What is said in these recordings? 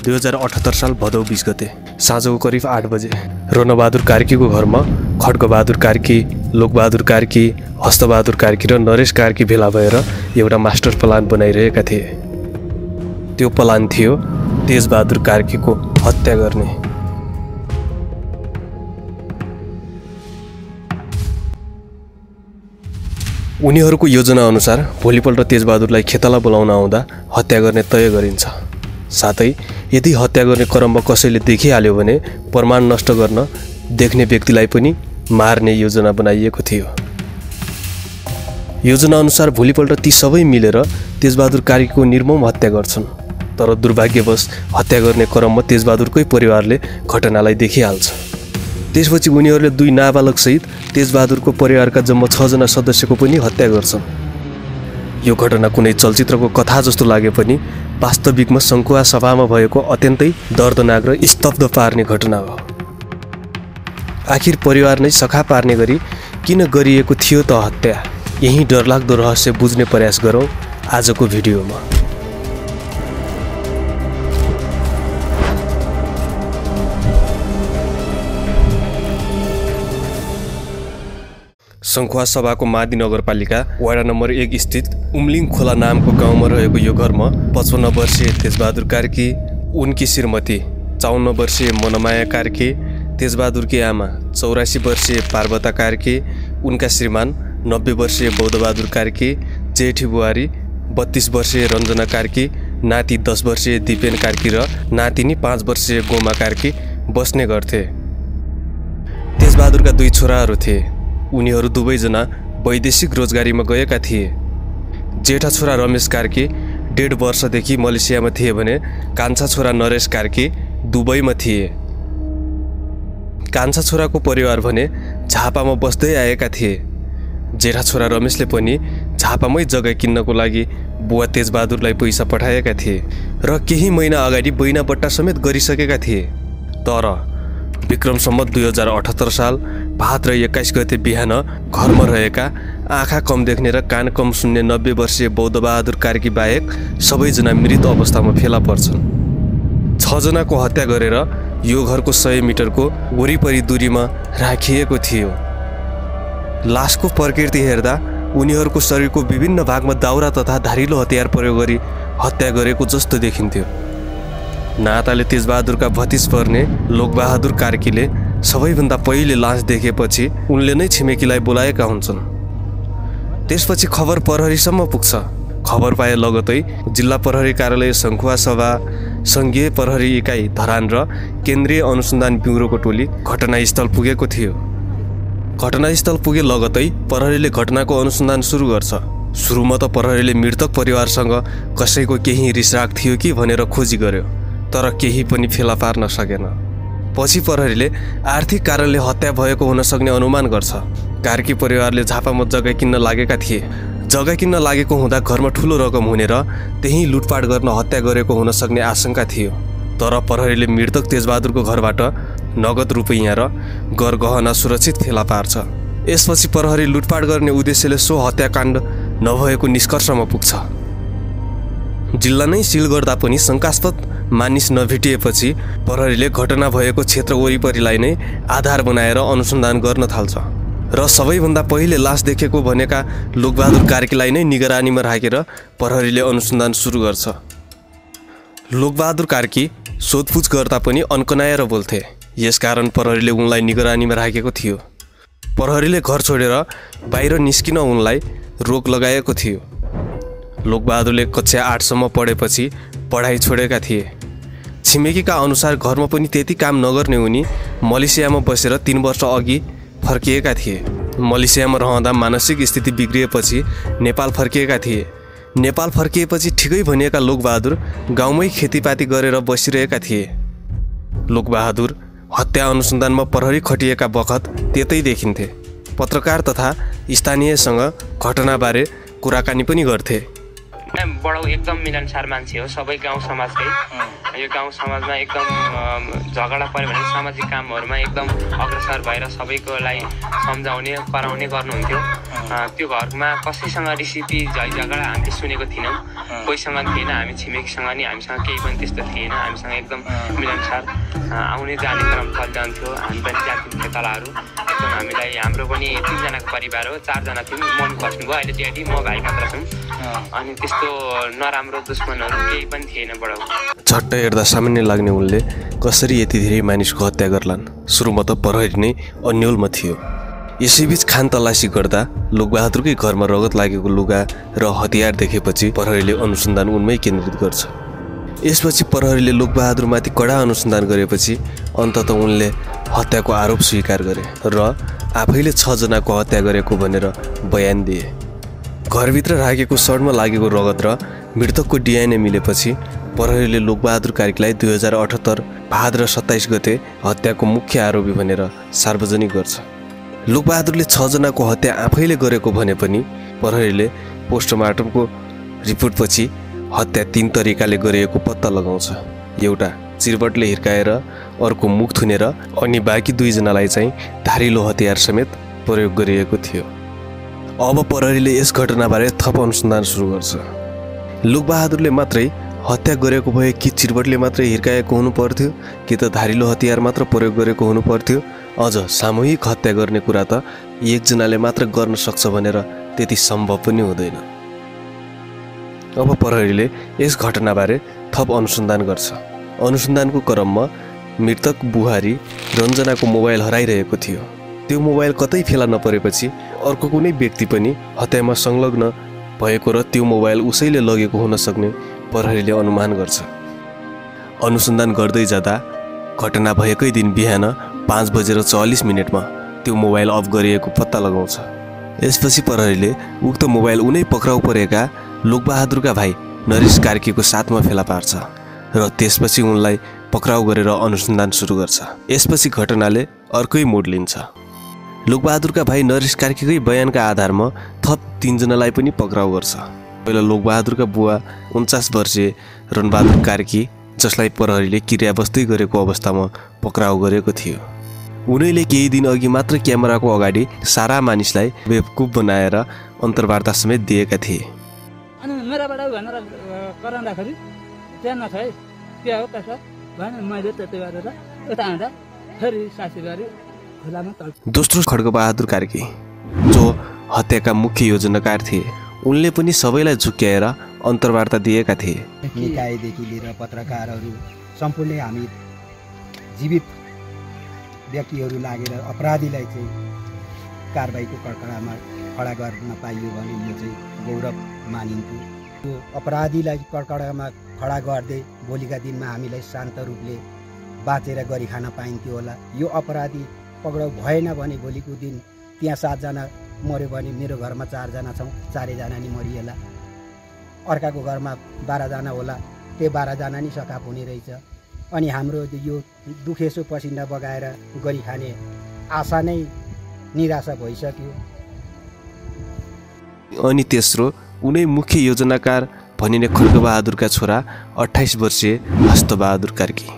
2078 साल भदौ 20 गते साँझको करिब 8 बजे रणबहादुर कार्कीको घरमा खड्गबहादुर कार्की, लोकबहादुर कार्की, हस्तबहादुर कार्की र नरेश कार्की भेला भएर एउटा मास्टर प्लान बनाइरहेका थिए। त्यो प्लान थियो तेजबहादुर कार्कीको हत्या गर्ने। उनीहरूको योजना अनुसार भोलिपल्ट तेजबहादुरलाई खेताला बोलाउन आउँदा हत्या गर्ने तय गरिन्छ। साथै यदि हत्या गर्ने क्रममा कसैले देखिहाल्यो भने प्रमाण नष्ट गर्न देख्ने व्यक्तिलाई पनि मार्ने योजना बनाइएको थियो। योजना अनुसार भोलिपल्ट ती सबै मिलेर तेजबहादुर कार्कीको निर्मम हत्या गर्छन्। तर दुर्भाग्यवश हत्या गर्ने क्रममा तेजबहादुरकै परिवारले घटनालाई देखिहाल्छ। त्यसपछि उनीहरूले 2 नाबालकसहित तेजबहादुरको परिवारका जम्मा 6 जना सदस्यको पनि हत्या गर्छन्। यो घटना कुनै चलचित्रको कथा जस्तो लागे पनि वास्तविकमा सङ्खुवा सभामा भएको अत्यन्तै दर्दनाक र स्तब्ध पार्ने घटना हो। आखिर परिवार नै सखा पार्ने गरी किन गरिएको थियो त हत्या? यही डरलाग्दो रहस्य बुझ्ने प्रयास गरौँ आजको भिडियोमा। सङ्खुवा सभाको मादी नगरपालिका वडा नम्बर 1 स्थित उम्लिङ खोला नामको गाउँमा रहेको यो घरमा 55 वर्षीय तेजबहादुर कार्की, उनकी श्रीमती 54 वर्षीय मनमाया कार्की, तेजबहादुरकी आमा 84 वर्षीय पार्वता कार्की, उनका श्रीमान 90 वर्षीय बौद्धबहादुर कार्की, जेठी बुहारी 32 वर्षीय रञ्जना कार्की, नाति 10 वर्षीय दिपेन कार्की र नातिनी 5 वर्षीय गोमा कार्की बस्ने गर्थे। तेजबहादुरका 2 छोराहरू थिए। उनीहरू दुवैजना वैदेशिक रोजगारीमा गएका थिए। जेठा छोरा रमेश कार्की 1.5 वर्षदेखि मलेसियामा थिए भने कान्छा छोरा नरेश कार्की दुबईमा थिए। कान्छा छोराको परिवार भने झापामा बस्दै आएका थिए। जेठा छोरा रमेशले पनि झापामै जग्गा किन्नको लागि बुवा तेजबहादुरलाई पैसा पठाएका थिए र केही महिना अगाडि बैनाबट्टा समेत गरिसकेका थिए। तर विक्रम सम्वत 2078 साल भाद्र 21 गते बिहान घरमा रहेका आँखा कम देख्ने र कान कम सुन्ने 90 वर्षीय बौद्धबहादुर कार्की बाहेक सबैजना मृत अवस्थामा फेला पर्छन्। 6 जनाको हत्या गरेर यो घरको 100 मिटरको वरिपरि दूरीमा राखिएको थियो। लासको प्रकृति हेर्दा उनीहरूको शरीरको विभिन्न भागमा दाउरा तथा धारिलो हतियार प्रयोग गरी हत्या गरेको जस्तो देखिन्थ्यो। नाताले तेजबहादुरका भतिज पर्ने लोकबहादुर कार्कीले सबैभन्दा पहिले लास देखेपछि उनले नै छिमेकीलाई बोलाएका हुन्छन्। त्यसपछि खबर प्रहरीसम्म पुग्छ। खबर पाए लगतै जिल्ला प्रहरी कार्यालय सङ्खुवा सभा, सङ्घीय प्रहरी इकाइ धरान र केन्द्रीय अनुसन्धान ब्युरोको टोली घटनास्थल पुगेको थियो। घटनास्थल पुगे लगतै प्रहरीले घटनाको अनुसन्धान सुरु गर्छ। सुरुमा त प्रहरीले मृतक परिवारसँग कसैको केही रिसराग थियो कि भनेर खोजी गर्यो, तर केही पनि फेला पार्न सकेन। पछि प्रहरीले आर्थिक कारणले हत्या भएको हुन सक्ने अनुमान गर्छ। कार्की परिवारले झापामा जग्गा किन्न लागेका थिए। जग्गा किन्न लागेको हुँदा घरमा ठुलो रकम हुने र त्यही लुटपाट गर्न हत्या गरेको हुन सक्ने आशंका थियो। तर प्रहरीले मृतक तेजबहादुरको घरबाट नगद रुपैयाँ र गरगहना सुरक्षित फेला पार्छ। यसपछि प्रहरी लुटपाट गर्ने उद्देश्यले सो हत्याकाण्ड नभएको निष्कर्षमा पुग्छ। जिल्ला नै सिल गर्दा पनि शङ्कास्पद मानिस नभेटिएपछि प्रहरीले घटना भएको क्षेत्र वरिपरिलाई नै आधार बनाएर अनुसन्धान गर्न थाल्छ र सबैभन्दा पहिले लास देखेको भनेका लोकबहादुर कार्कीलाई नै निगरानीमा राखेर प्रहरीले अनुसन्धान सुरु गर्छ। लोकबहादुर कार्की सोधपुछ गर्दा पनि अन्कनाएर बोल्थे। यसकारण प्रहरीले उनलाई निगरानीमा राखेको थियो। प्रहरीले घर छोडेर बाहिर निस्किन उनलाई रोक लगाएको थियो। लोकबहादुरले कक्षा 8 सम्म पढेपछि पढाइ छोडेका थिए। छिमेकीका अनुसार घरमा पनि त्यति काम नगर्ने उनी मलेसियामा बसेर 3 वर्ष अघि फर्किएका थिए। मलेसियामा रहँदा मानसिक स्थिति बिग्रिएपछि नेपाल फर्किएका थिए। नेपाल फर्किएपछि ठिकै भनिएका लोकबहादुर गाउँमै खेतीपाती गरेर बसिरहेका थिए। लोकबहादुर हत्या अनुसन्धानमा प्रहरी खटिएका बखत त्यतै देखिन्थे। पत्रकार तथा स्थानीयसँग घटनाबारे कुराकानी पनि गर्थे। बडो एकदम मिलनसार मान्छे हो, सबै गाउँ समाजकै। यो गाउँ समाजमा एकदम झगडा पर्यो भने सामाजिक कामहरूमा एकदम अग्रसर भएर सबैकोलाई सम्झाउने कराउने गर्नुहुन्थ्यो। त्यो घरमा कसैसँग रिसिपी झगडा हामीले सुनेको थिएनौँ, कोहीसँग थिएन, हामी छिमेकीसँग नि हामीसँग केही पनि त्यस्तो थिएन। हामीसँग एकदम मिलनसार आउने जाने क्रम चलिरहन्थ्यो। हामी पनि जान्थ्यौँ खेतालाहरू। एकदम हामीलाई हाम्रो पनि 3 जनाको परिवार हो, 4 जना थियौँ। मम्मी खस्नुभयो, अहिले ड्याडी म भाइ मात्र छौँ। अनि त्यस्तो नराम्रो दुश्मनहरू केही पनि थिएन बडो। झट्ट हेर्दा सामान्य लाग्ने उनले कसरी यति धेरै मानिसको हत्या गर्लान्। सुरुमा त प्रहरी नै अन्यलमा थियो। यसैबीच खान तलासी गर्दा लोकबहादुरकै घरमा रगत लागेको लुगा र हतियार देखेपछि प्रहरीले अनुसन्धान उनमै केन्द्रित गर्छ। यसपछि प्रहरीले लोकबहादुरमाथि कडा अनुसन्धान गरेपछि अन्ततः उनले हत्याको आरोप स्वीकार गरे र आफैले 6 जनाको हत्या गरेको भनेर बयान दिए। घरभित्र राखेको सडमा लागेको रगत र मृतकको डिएनए मिलेपछि प्रहरीले लोकबहादुर कार्कीलाई 2078 भाद्र 27 गते हत्याको मुख्य आरोपी भनेर सार्वजनिक गर्छ। लोकबहादुरले 6 जनाको हत्या आफैले गरेको भने पनि प्रहरीले पोस्टमार्टमको रिपोर्टपछि हत्या 3 तरिकाले गरिएको पत्ता लगाउँछ। एउटा चिरबटले हिर्काएर, अर्को मुख थुनेर, अनि बाँकी 2 जनालाई चाहिँ धारिलो हतियार समेत प्रयोग गरिएको थियो। अब प्रहरीले यस घटनाबारे थप अनुसन्धान सुरु गर्छ। लोकबहादुरले मात्रै हत्या गरेको भए कि चिरबटले मात्रै हिर्काएको हुनु पर्थ्यो, कि त धारिलो हतियार मात्र प्रयोग गरेको हुनु पर्थ्यो? अझ सामूहिक हत्या गर्ने कुरा त 1 जनाले मात्र गर्न सक्छ भनेर त्यति सम्भव पनि हुँदैन। अब प्रहरीले यस घटनाबारे थप अनुसन्धान गर्छ। अनुसन्धानको क्रममा मृतक बुहारी रञ्जनाको मोबाइल हराइरहेको थियो। त्यो मोबाइल कतै फेला नपरेपछि अर्को कुनै व्यक्ति पनि हत्यामा संलग्न भएको र त्यो मोबाइल उसैले लगेको हुन सक्ने प्रहरीले अनुमान गर्छ। अनुसन्धान गर्दै जाँदा घटना भएकै दिन बिहान 5:40 त्यो मोबाइल अफ गरिएको पत्ता लगाउँछ। यसपछि प्रहरीले उक्त मोबाइल उनै पक्राउ परेका लोकबहादुरका भाइ नरेश कार्कीको साथमा फेला पार्छ र त्यसपछि उनलाई पक्राउ गरेर अनुसन्धान सुरु गर्छ। यसपछि घटनाले अर्कै मोड लिन्छ। लोकबहादुरका भाइ नरेश कार्कीकै बयानका आधारमा थप 3 जनालाई पनि पक्राउ गर्छ। पहिला लोकबहादुरका बुवा 49 वर्षीय रणबहादुर कार्की, जसलाई प्रहरीले किरिया बस्दै गरेको अवस्थामा पक्राउ गरेको थियो। उनैले केही दिन अघि मात्र क्यामेराको अगाडि सारा मानिसलाई बेवकुफ बनाएर अन्तर्वार्ता समेत दिएका थिए। अनि मेराबाट भनेर कराउँदाखेरि त्यहाँ नछ है, के हो कसो भने मैले त्यति गरेर यता आउँदा फेरि सासी गरी खोलामा तल। दोस्रो खड्गबहादुर कार्की, जो हत्याका मुख्य योजनाकार थिए, उनले पनि सबैलाई झुक्क्याएर अन्तर्वार्ता दिएका थिए। निकायदेखि लिएर पत्रकारहरू सम्पूर्ण हामी जीवित व्यक्तिहरू लागेर अपराधीलाई चाहिँ कारबाहीको कडकडामा खडा गर्न पाइयो भने यो चाहिँ गौरव मानिन्थ्यो। त्यो अपराधीलाई कडकडामा खडा गर्दै भोलिका दिनमा हामीलाई शान्त रूपले बाँचेर गरी खान पाइन्थ्यो होला। यो अपराधी पक्राउ भएन भने भोलिको दिन त्यहाँ 7 जना मऱ्यो भने मेरो घरमा 4 जना छौँ, 4 जना नि मरिएला। अर्काको घरमा 12 जना होला, त्यो 12 जना नि सकाप हुने रहेछ। अनि हाम्रो यो दुखेसो पसिना बगाएर गरी खाने आशा नै निराशा भइसक्यो। अनि तेस्रो उनै मुख्य योजनाकार भनिने खड्गबहादुरका छोरा 28 वर्षीय हस्तबहादुर कार्की।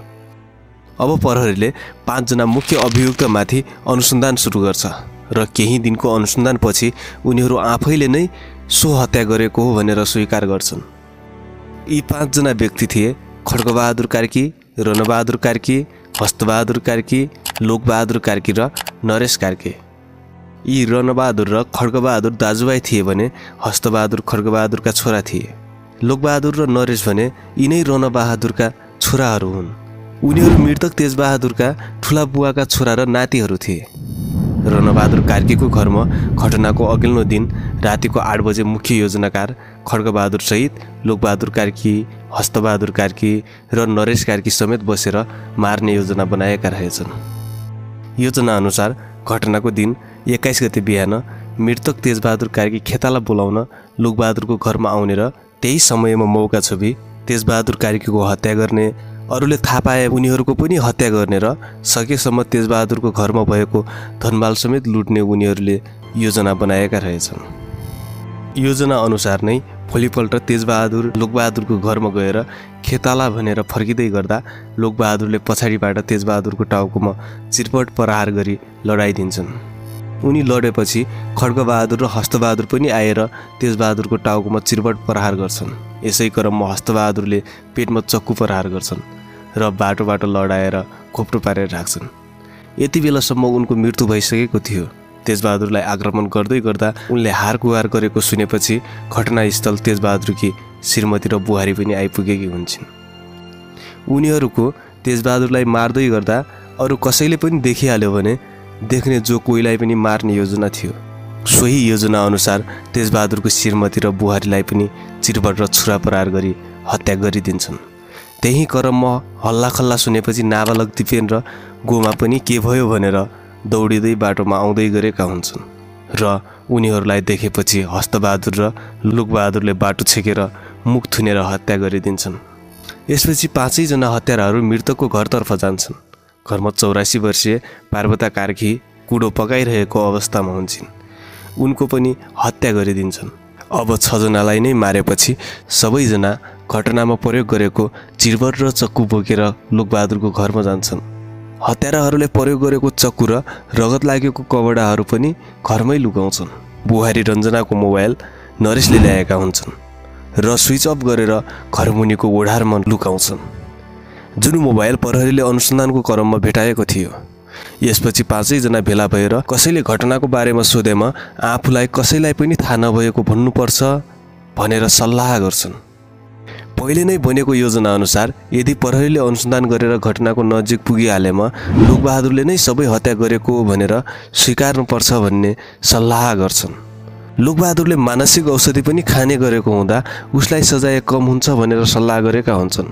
अब प्रहरीले 5 जना मुख्य अभियुक्तमाथि अनुसन्धान सुरु गर्छ र केही दिनको अनुसन्धानपछि उनीहरू आफैले नै सो हत्या गरेको हो भनेर स्वीकार गर्छन्। यी 5 जना व्यक्ति थिए खड्गबहादुर कार्की, रणबहादुर कार्की, हस्तबहादुर कार्की, लोकबहादुर कार्की र नरेश कार्की। यी रणबहादुर र खड्गबहादुर दाजुभाइ थिए भने हस्तबहादुर खड्गबहादुरका छोरा थिए। लोकबहादुर र नरेश भने यिनै रणबहादुरका छोराहरू हुन्। उनीहरू मृतक तेजबहादुरका ठुला बुवाका छोरा र नातिहरू थिए। रणबहादुर कार्कीको घरमा घटनाको अघिल्लो दिन रातिको 8 बजे मुख्य योजनाकार खड्गबहादुर सहित लोकबहादुर कार्की, हस्तबहादुर कार्की र नरेश कार्की समेत बसेर मार्ने योजना बनाएका रहेछन्। योजना अनुसार घटनाको दिन 21 गते बिहान मृतक तेजबहादुर कार्की खेताला बोलाउन लोकबहादुरको घरमा आउने र त्यही समयमा मौका छोपी तेजबहादुर कार्कीको हत्या गर्ने, अरूले थाहा पाए उनीहरूको पनि हत्या गर्ने र सकेसम्म तेजबहादुरको घरमा भएको धनमाल समेत लुट्ने उनीहरूले योजना बनाएका रहेछन्। योजना अनुसार नै भोलिपल्ट तेजबहादुर लोकबहादुरको घरमा गएर खेताला भनेर फर्किँदै गर्दा लोकबहादुरले पछाडिबाट तेजबहादुरको टाउकोमा चिरपट प्रहार गरी लडाइदिन्छन्। उनी लडेपछि खड्गबहादुर र हस्तबहादुर पनि आएर तेजबहादुरको टाउकोमा चिरपट प्रहार गर्छन्। यसै क्रममा हस्तबहादुरले पेटमा चक्कु प्रहार गर्छन् र बाटोबाट लडाएर खोप्टो पारेर राख्छन्। यति बेलासम्म उनको मृत्यु भइसकेको थियो। तेजबहादुरलाई आक्रमण गर्दै गर्दा उनले हार गुहार गरेको सुनेपछि घटनास्थल तेजबहादुरकी श्रीमती र बुहारी पनि आइपुगेकी हुन्छन्। उनीहरूको तेजबहादुरलाई मार्दै गर्दा अरू कसैले पनि देखिहाल्यो भने देख्ने जो कोहीलाई पनि मार्ने योजना थियो। सोही योजना अनुसार तेजबहादुरको श्रीमती र बुहारीलाई पनि चिरपट र छुरा प्रहार गरी हत्या गरिदिन्छन्। त्यही क्रममा हल्लाखल्ला सुनेपछि नाबालक दिपेन र गोमा पनि के भयो भनेर दौडिँदै बाटोमा आउँदै गरेका हुन्छन् र उनीहरूलाई देखेपछि हस्तबहादुर र लोकबहादुरले बाटो छेकेर मुख थुनेर हत्या गरिदिन्छन्। यसपछि 5 जना हत्याराहरू मृतकको घरतर्फ जान्छन्। घरमा 84 वर्षीय पार्वता कार्की कुडो पकाइरहेको अवस्थामा हुन्छन्। उनको पनि हत्या गरिदिन्छन्। अब 6 जनालाई नै मारेपछि सबैजना घटनामा प्रयोग गरेको चिरपट र चक्कु बोकेर लोकबहादुरको घरमा जान्छन्। हत्याराहरूले प्रयोग गरेको चक्कु र रगत लागेको कपडाहरू पनि घरमै लुकाउँछन्। बुहारी रञ्जनाको मोबाइल नरेशले ल्याएका हुन्छन् र स्विच अफ गरेर घरमुनिको ओढारमा लुकाउँछन्, जुन मोबाइल प्रहरीले अनुसन्धानको क्रममा भेटाएको थियो। यसपछि 5 जना भेला भएर कसैले घटनाको बारेमा सोधेमा आफूलाई कसैलाई पनि थाहा नभएको भन्नुपर्छ भनेर सल्लाह गर्छन्। पहिले नै बनेको योजना अनुसार यदि प्रहरीले अनुसन्धान गरेर घटनाको नजिक पुगिहालेमा लोकबहादुरले नै सबै हत्या गरेको भनेर स्वीकार्नुपर्छ भन्ने सल्लाह गर्छन्। लोकबहादुरले मानसिक औषधि पनि खाने गरेको हुँदा उसलाई सजाय कम हुन्छ भनेर सल्लाह गरेका हुन्छन्।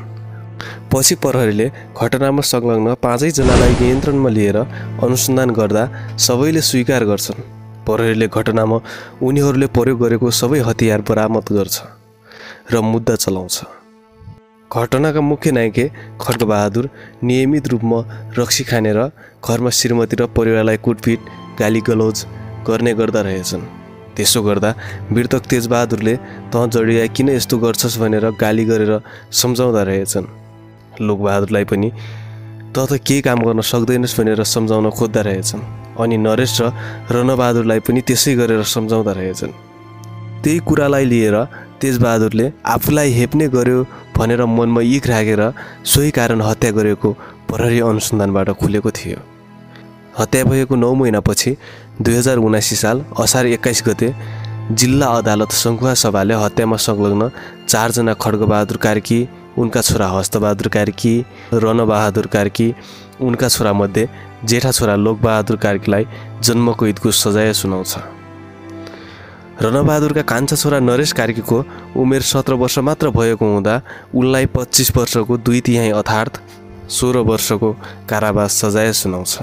पछि प्रहरीले घटनामा संलग्न 5 जनालाई नियन्त्रणमा लिएर अनुसन्धान गर्दा सबैले स्वीकार गर्छन्। प्रहरीले घटनामा उनीहरूले प्रयोग गरेको सबै हतियार बरामद गर्छ र मुद्दा चलाउँछ। घटनाका मुख्य नायक खड्गबहादुर नियमित रूपमा रक्सी खानेर घरमा श्रीमती र परिवारलाई कुटपिट गाली गलौज गर्ने गर्दा रहेछन्। त्यसो गर्दा मृतक तेजबहादुरले "तँ जडिया किन यस्तो गर्छस्" भनेर गाली गरेर सम्झाउँदा रहेछन्। लोकबहादुरलाई पनि "तँ त केही काम गर्न सक्दैनस्" भनेर सम्झाउन खोज्दा रहेछन्। अनि नरेश र रणबहादुरलाई पनि त्यसै गरेर सम्झाउँदा रहेछन्। त्यही कुरालाई लिएर तेजबहादुरले आफूलाई हेप्ने गर्यो भनेर मनमा इक राखेर सोही कारण हत्या गरेको प्रहरी अनुसन्धानबाट खुलेको थियो। हत्या भएको 9 महिनापछि 2079 साल असार 21 गते जिल्ला अदालत सङ्खुवा सभाले हत्यामा संलग्न 4 जना खड्गबहादुर कार्की, उनका छोरा हस्तबहादुर कार्की, रणबहादुर कार्की, उनका छोरामध्ये जेठा छोरा लोकबहादुर कार्कीलाई जन्मकैदको सजाय सुनाउँछ। रणबहादुरका कान्छा छोरा नरेश कार्कीको उमेर 17 वर्ष मात्र भएको हुँदा उनलाई 25 वर्षको 2/3 अर्थात् 16 वर्षको कारावास सजाय सुनाउँछ।